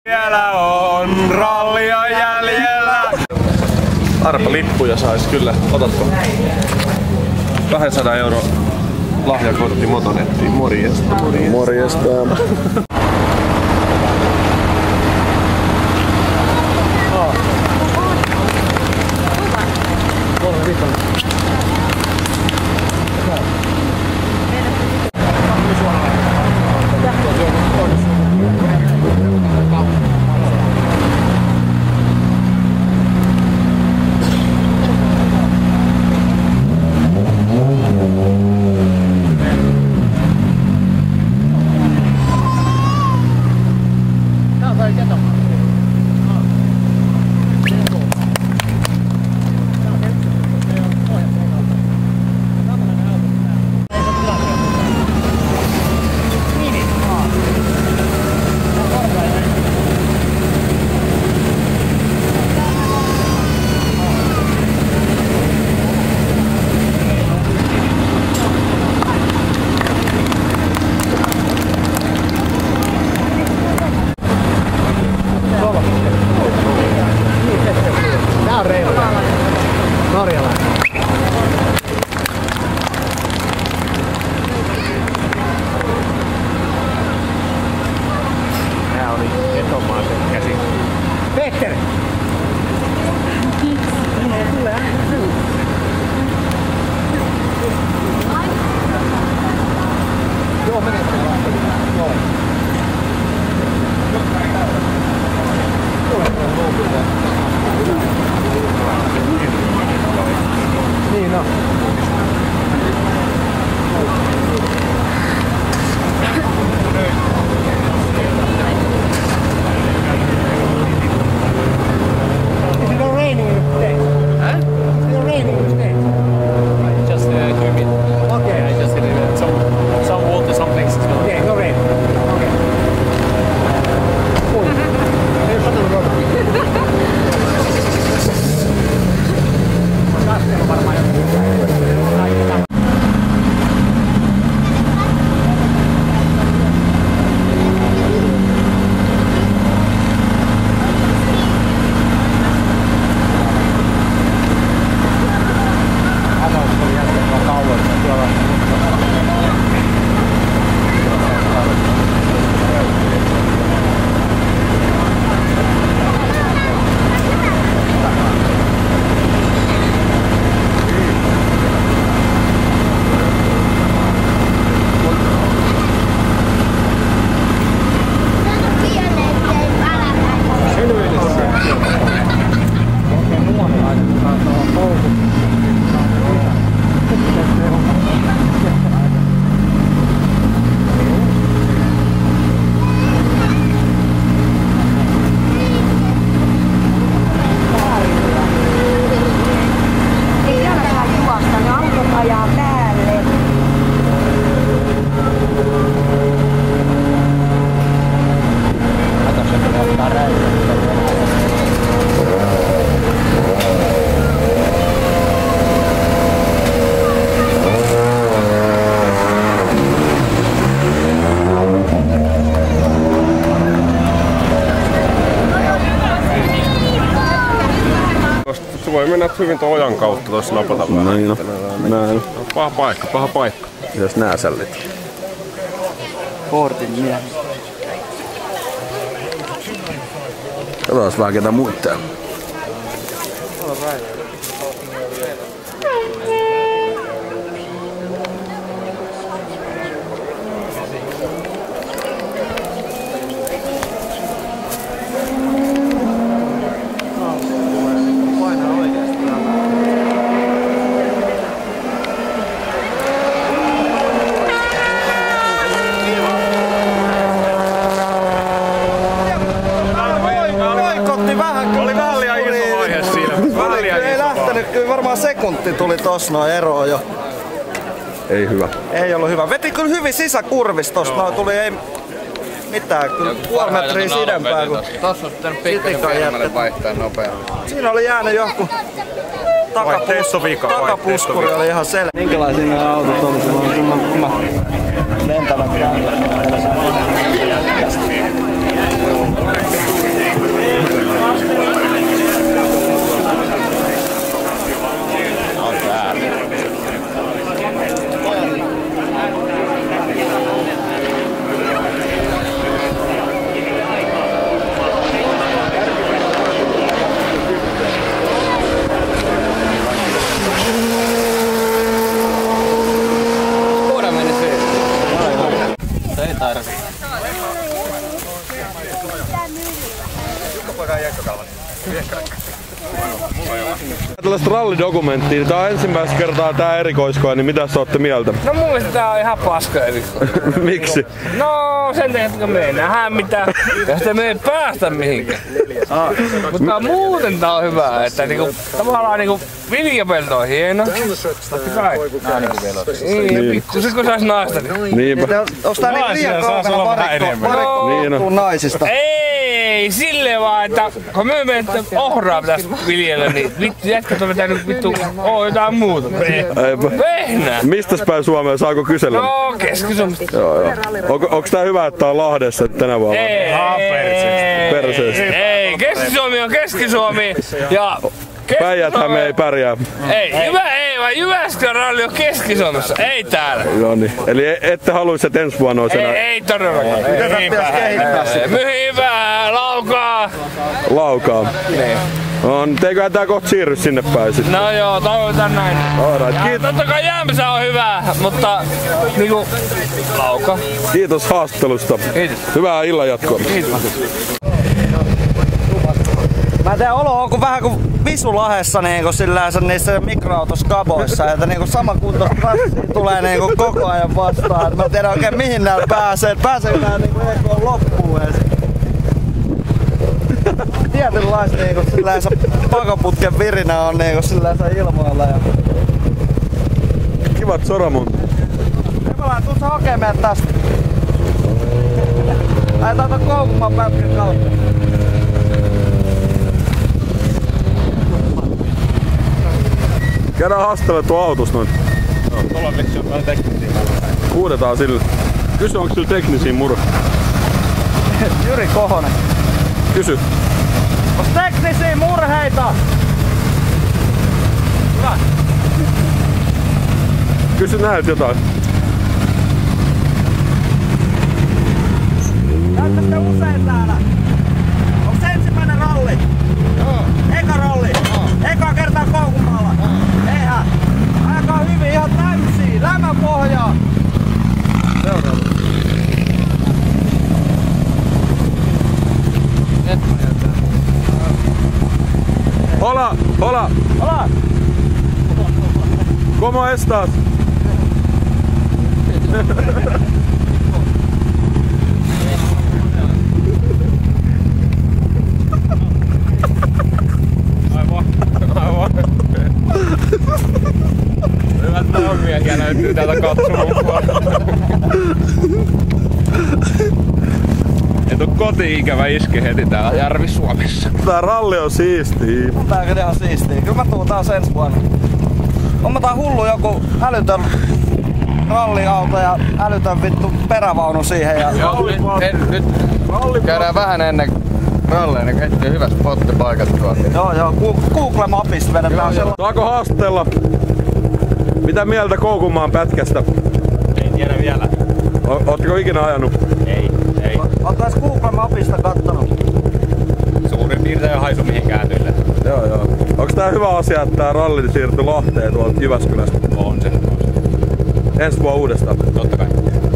Vielä on rallia jäljellä. Arpa lippuja sais kyllä. Otatko? 200 € lahjakortti Motonettiin. Morjesta. Morjesta. Se voi mennä hyvin tuon ojan kautta tuossa napata vähän. Niin, näin. Paha paikka. Mitäs nää sällit? Portin miehiä. Katsotaan vähän ketä muita. Kyllä varmaan sekunti tuli tossa noin eroon jo. Ei hyvä. Ei ollut hyvä. Veti kyllä hyvin sisäkurvista tosta. No tuli ei mitään. Kyllä puoli metriä sidempää. Tossa on pitänyt pikkasen pidemmälle vaihtaa nopeammin. Siinä oli jäänyt joku takapuskuri oli ihan selvä. Minkälaisia nämä autot on? Kun mä lentävät täällä. Tällaista rallidokumenttia. Tää on ensimmäistä kertaa tää erikoiskoe, niin mitä sä ootte mieltä? No mun mielestä tää on ihan paska erikoiskoe. Miksi? No sen takia, että me ei nähdä mitään ja sitten me ei päästä mihinkään. Mutta muuten tää on hyvä, että niinku, tavallaan niinku viljapelto on hieno. Totta kai. Niin, pikkusen kun sais naista. Niinpä. Onks tää niinku liian kaukana varikkoon naisista? Ei, silleen vaan, että kun me menemme ohraa pitäis viljellä, niin vittu jätkät on vetänyt vittu jotain muuta. Vehnää! Mistäs päin Suomeen saako kysellä? No, Keski-Suomesta. Joo. Onks tää hyvä, että tää on Lahdessa tänä vuonna? Perseestä. Ei, Keski-Suomi on Keski-Suomi ja Päijät-Häme ei pärjää. Ei, vaan Jyväskylän ralli on Keski-Suomessa, ei täällä. No niin. Eli ette haluis, että ensi vuonna olisi enää? Ei todellakaan. Myhivää, Laukaa. Laukaa. Eiköhän tää kohta siirry sinne päin sit. No joo, toivotaan näin. Alright, kiitos. Totta kai Jämsä on hyvä, mutta niinku Lauka. Kiitos haastattelusta. Kiitos. Hyvää illan jatkoa. Kiitos. Mä en tiedä, olo onko vähän kuin Visulahessa niinku sillänsä niissä mikroautoskaboissa, että niinku sama kunto tulee niinku koko ajan vastaan. Mä en tiedä oikein mihin nää pääsee. Pääseekö nää niinku EK loppuun edes? Tietynlaista niinku sillänsä pakoputken virinä on niinku sillänsä ilmoilla. Kivat soramun. Hyvälään, tuu sä hakee meidät tästä. Lähetään ton Koukumaan pätkän kautta. Käydään haastattelemaan tuon autosta noin. Tuolla miksi on vähän teknisiä. Huudetaan sille. Kysy, onko sillä teknisiä murha? Jyri Kohonen. Kysy. Onks teknisiä murheita? Hyvä. Kysy näiltä jotain. Käytkö sitä usein täällä? Onks ensimmäinen ralli? Joo. Eka ralli? Joo. Eka kertaa Koukumaalla? Joo. Eihän. Ajakaa hyvin, ihan täysiä. Lämmön pohjaa. Seuraava. Hola! Hola! Hola! ¿Cómo estás? Hyvät naumiehiä löytyy täältä katsomaan puolella. Et oo koti-ikävä iske heti täällä Järvi-Suomessa. Tää ralli on siistii. Tää on kyllä ihan siistiä. Kyllä mä tuun taas ensi vuonna. On mä tää hullu joku älytön ralliauto ja älytön vittu perävaunu siihen. Ja Nyt käydään vähän ennen ralleja, niin kettiin hyvä spotti paikat tuolla. joo, Google Mapista vedetään sellainen. Saako haastatella? Mitä mieltä Koukumaan pätkästä? Ei tiedä vielä. Ootteko ikinä ajanut? Ei. Ootko edes Google Mapista kattonut? Suurin piirtein haisu mihin kääntyille. Joo. Onks tää hyvä asia, että tää ralli siirtyi Lahteen tuolta Jyväskylästä? On se. Ensi vuonna uudestaan. Totta kai.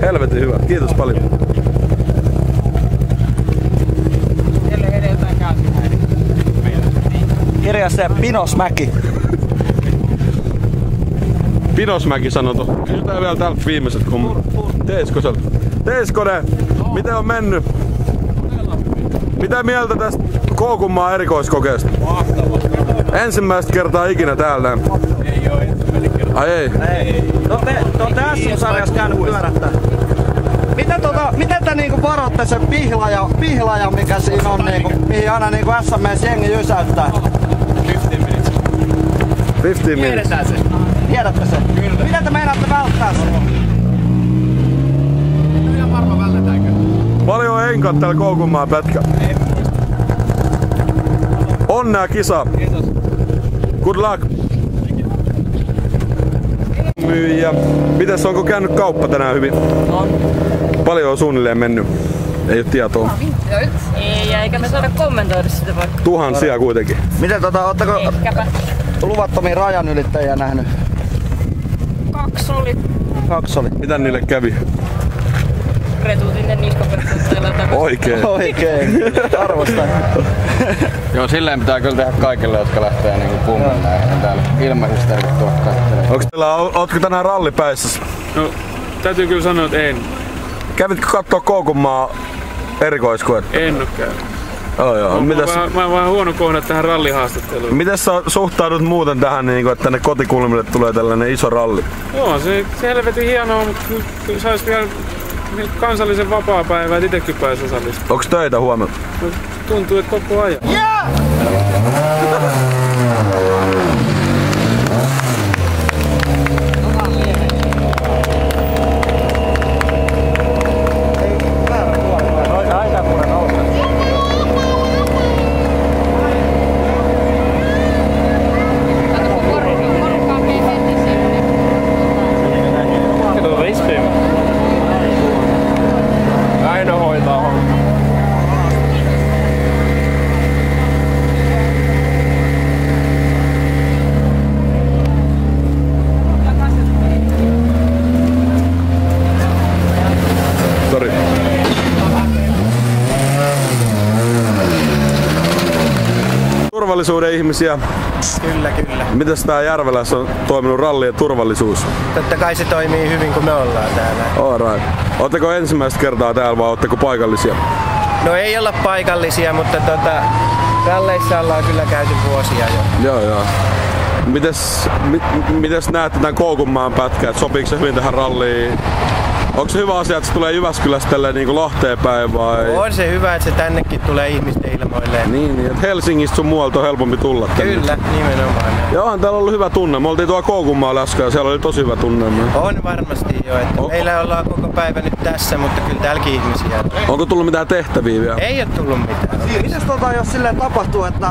Helvetin hyvä. Kiitos paljon. Kirja se Pinosmäki. Pinosmäki sanoi to. Kysytään vielä täältä viimeiset kummat. Teiskoselta. Teiskonen, miten on mennyt? Mitä mieltä tästä Koukumaan erikoiskokeesta? Ensimmäistä kertaa ikinä täällä. Ei oo ensimmäinen kerta. Ai ei? Te ootte SM-sarjassa käynyt pyörättää. Miten te niinku varoitte sen pihlaja mikä siinä on niinku, mihin aina niinku SMS jengi jysäyttää? 15 minutes. 15 minutes. Tiedetään se. Tiedätte sen? Kyllä. Miten te meinaatte välttää sen? En ihan varma vältetäänkö. Paljon enkat täällä Koukumaan pätkä. Onnea kisa. Kiitos. Good luck. Myyjä. Mites, onko käynyt kauppa tänään hyvin? On. Paljon on suunnilleen mennyt. Ei oo tietoa. Ei, eikä me saada kommentoida sitä vaikka. Tuhansia kuitenkin. Miten ootteko Ehkäpä. luvattomia rajan ylittäjiä nähnyt? 2 oli. 2 oli. Mitä niille kävi? retutin niskapertuutteella Oikein. Oikein. Arvostan. Joo, silleen pitää kyllä tehdä kaikille, jotka lähtee niinku pummille täällä ilmaisista tervetuloa katselemaan. Ootko tänään rallipäissä? No, täytyy kyllä sanoa, että en. Kävitkö kattoo Koukunmaa erikoiskoetta? En oo käynyt. Joo. Mä oon vähän huono kohde tähän rallihaastatteluun. Miten sä suhtaudut muuten tähän, että tänne kotikulmille tulee tällainen iso ralli? Joo, se helvetin hienoa, mutta kyllä sais vielä kansallisen vapaapäivää, et itekin pääs osallistumaan. Onks töitä huomenna? No, tuntuu, että koko ajan. Aino hoitaa homma. Sori. Turvallisuuden ihmisiä. Kyllä. Mites tää Järvelässä on toiminut ralli ja turvallisuus? Totta kai se toimii hyvin, kun me ollaan täällä. Alright. Ootteko ensimmäistä kertaa täällä vai ootteko paikallisia? No ei olla paikallisia, mutta ralleissa ollaan kyllä käyty vuosia jo. Joo. Mites näette tän Koukunmaan pätkän? Sopiiko se hyvin tähän ralliin? Onko se hyvä asia, että se tulee Jyväskylästä tälleen niin Lahteen päin vai? On se hyvä, että se tännekin tulee ihmisten ilmoille. Niin, että Helsingistä sun muualta on helpompi tulla tänne. Kyllä, nimenomaan. Ja onhan täällä ollut hyvä tunne. Me oltiin tuolla Koukunmaalla äsken ja siellä oli tosi hyvä tunnelma. On varmasti jo, että meillä ollaan koko päivä nyt tässä, mutta kyllä täälläkin ihmisiä. Onko tullut mitään tehtäviä vielä? Ei oo tullut mitään. Mites jos silleen tapahtuu, että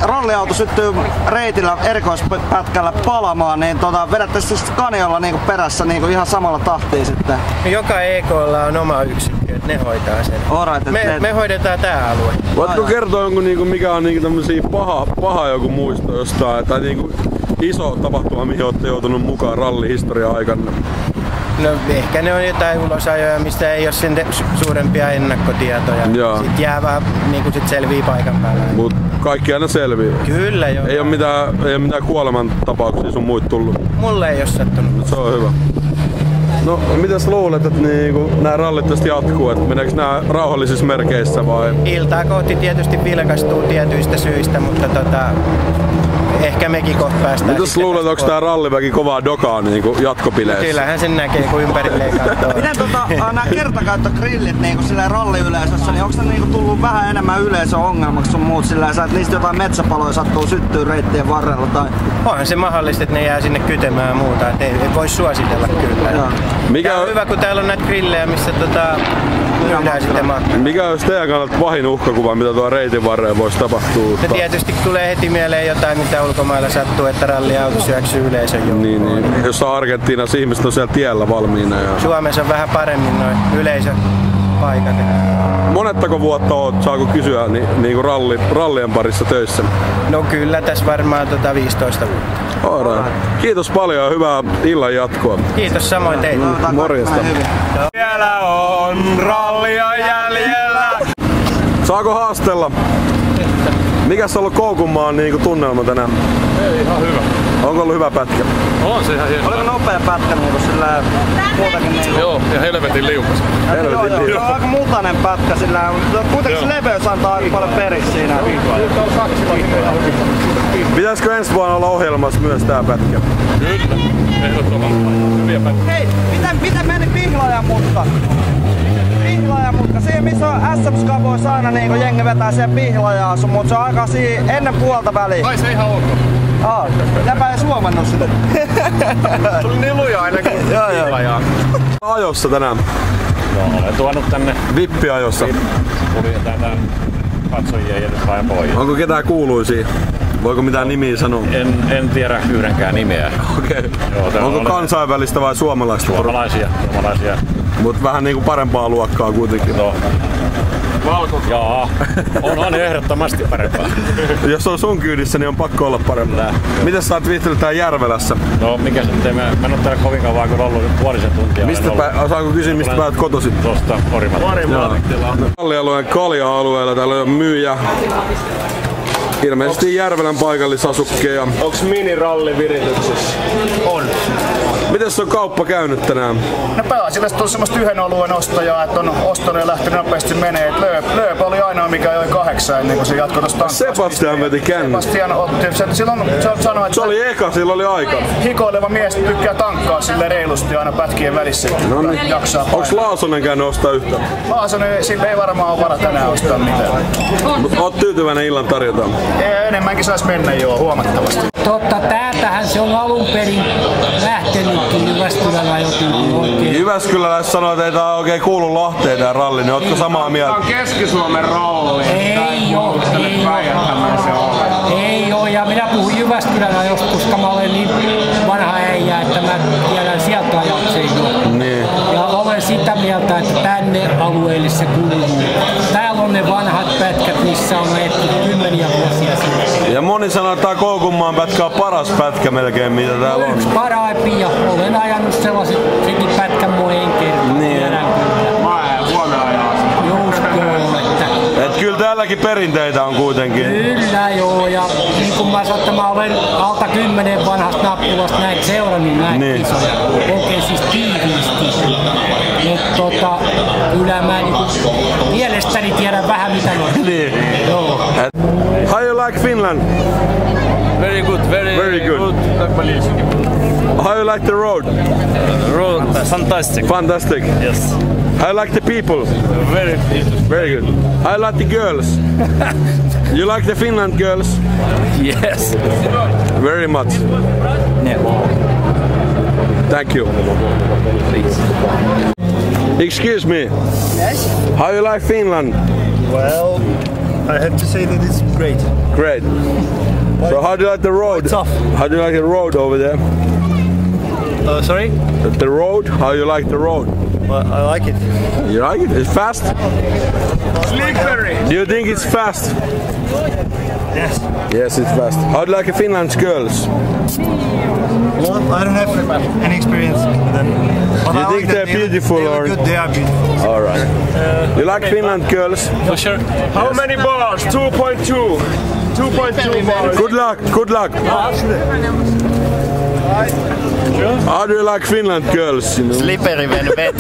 ralliauto syttyy reitillä erikoispätkällä palamaan, niin vedätte Scaniolla niinku perässä niinku ihan samalla tahtiin sitten? No, joka EK:lla on oma yksikkö, että ne hoitaa sen. Alright, Me hoidetaan tää alue. Voitko kertoa jonkun, mikä on tämmösiä paha joku muisto jostain, tai iso tapahtuma, mihin olette joutunut mukaan rallihistorian aikana? No ehkä ne on jotain ulosajoja, mistä ei ole sen suurempia ennakkotietoja. Joo. Sitten jää vaan sit selvii paikan päällä. Mut kaikki aina selviää. Kyllä joo. Ei oo mitään kuolemantapauksia sun muut tullut. Mulle ei oo sattunut. Se on hyvä. No, mitäs luulet, että nämä rallit tästä jatkuu? Että meneekö nämä rauhallisissa merkeissä vai? Iltaa kohti tietysti vilkastuu tietyistä syistä, mutta ehkä mekin kohta päästään. Mitäs luulet, onko tää ralliväki kovaa dokaa jatkopileissä? Kyllähän sen näkee, kun ympärilleen katsoo. Miten nämä kertakäyttögrillit ralliyleisössä, niin onko ne tullut vähän enemmän yleisöongelmaksi sun muut sillä, että niistä jotain metsäpaloja sattuu syttyy reittien varrella? Tai... Onhan se mahdollista, että ne jää sinne kytemään ja muuta, et ei voi suositella kyllä. Mikä on hyvä, kun täällä on näitä grillejä, missä myydään sitten matkaa. Mikä olisi teidän kannalta pahin uhkakuva, mitä tuo reitin varreen voisi tapahtua? No tietysti tulee heti mieleen jotain, mitä ulkomailla sattuu, että ralliauto syöksyy yleisön joukkoon. Niin. Jossain Argentiinassa ihmiset on siellä tiellä valmiina. Ja... Suomessa on vähän paremmin noin yleisöpaikat. Monettako vuotta oot, saako kysyä, rallien parissa töissä? No kyllä, tässä varmaan 15 vuotta. Alright. Kiitos paljon ja hyvää illan jatkoa. Kiitos samoin teille. Morjesta. Vielä on rallia jäljellä. Saako haastella? Mikäs on ollut Koukunmaan tunnelma tänään? Ei, ihan hyvä. Onko ollut hyvä pätkä? On se ihan hieno. Oliko nopea pätkä sillä muutenkin Joo, ja helvetin liukas. Se on aika mutainen pätkä sillä, mutta kuitenkin se leveys antaa aika paljon peris siinä. Pitäisikö ensi vuonna olla ohjelmassa myös tää pätkä? Kyllä, ehdottomasti. Hyviä pätkiä. Hei, miten meni Pihlajan mutka? Siihen missä on SM-skaboissa aina jengi vetää siihen Pihlajaan, mutta se on aika ennen puolta väliin. Ai se ihan ok. Jäpä ei suomannut sitä. Se oli niin luja aina kuin Pihlajaan. Ajossa tänään? Joo, olen tuonut tänne. Vippiajossa. Kuljetaan tän katsojien ja pois. Onko ketään kuuluisia? Voiko mitään nimiä sanoa? En tiedä yhdenkään nimeä. Okei. Onko kansainvälistä vai suomalaista? Suomalaisia. Mut vähän parempaa luokkaa kuitenkin. No. Joo, on ehdottomasti parempaa. Jos on sun kyydissä, niin on pakko olla parempaa. Miten sä oot viihtynyt täällä Järvelässä? No mikä se nyt, mä en oo täällä kovin kauan, kun ollut puolisen tuntia. Saanko kysyä, mistä päät kotoisin? Tuosta Orimattilaa. Kallialueen Kalja-alueella täällä on myyjä. Ilmeisesti Järvelän paikallisasukkeja. Onks miniralli virityksessä? On. Mites on kauppa käynyt tänään? No pääasiallisesti on semmoista yhden oluen ostajaa, että on ostanut ja lähtenyt nopeasti menee. Lööp oli ainoa mikä joi 8 ennen kuin se jatkoi tosta tankkauspisteen. Sebastian veti känny. Sebastian otti. Silloin sanoi, että se oli eka, sillä oli aika. Hikoileva mies tykkää tankkaa sille reilusti aina pätkien välissä. No niin. Onks Laasonen käynyt ostaa yhtä? Laasonen, sille ei varmaan ole vara tänään ostaa mitään. Mut oot tyytyväinen illan tarjotaan? Enemmänkin sais mennä jo huomattavasti. Täältähän se on alun perin lähtenytkin Jyväskylällä jotenkin oikein. Jyväskyläläiset sanoo, että ei tää oikein kuulu Lahteen tää ralli, niin ootko samaa mieltä? Tää on Keski-Suomen ralli. Ei oo, ja minä puhun Jyväskylällä joskus, koska mä olen niin vanha äijä, että mä tiedän sieltä ajakseen jo. Niin. Ja olen sitä mieltä, että tänne alueelle se kuuluu. Täällä on ne vanhat pätkät, missä on ajettu kymmeniä vuosia sitten. Ja moni sanoo, että tää Koukunmaan pätkä on paras pätkä melkein, mitä täällä on. Yksi paraimpia. Olen ajanut senkin pätkän moneen kertaan. Niin. Mä en huomenna ajaa sen. Et kyllä täälläkin perinteitä on kuitenkin. Kyllä joo, ja niin kuin mä sanoin, että mä olen alta 10 vanhasta nappulasta näitä seurannut näitä kisoja. Oikein siis tiiviisti. Kyllä mä mielestäni tiedän vähän mitä ne on. Niin. Joo. How you like Finland? Very good, very good. How you like the road? The road, fantastic. Fantastic. Yes. How you like the people? Very good. How you like the girls? You like the Finland girls? Yes. Very much. Yeah. Thank you. Please. Excuse me. Yes? How you like Finland? Well, I have to say that it's great. Great. So how do you like the road? Tough. How do you like the road over there? Sorry? The road? How you like the road? Well, I like it. You like it? It's fast? Slippery. Do you think it's fast? Yes. Yes, it's fast. How do you like Finland's girls? Well, I don't have any experience with them. But You think they're beautiful or? good? They are beautiful. All right. You like Finland girls? For sure. How many bars? 2.2. 2.2 bars. Good luck. Good luck. How do you like Finland girls? Slippery when wet.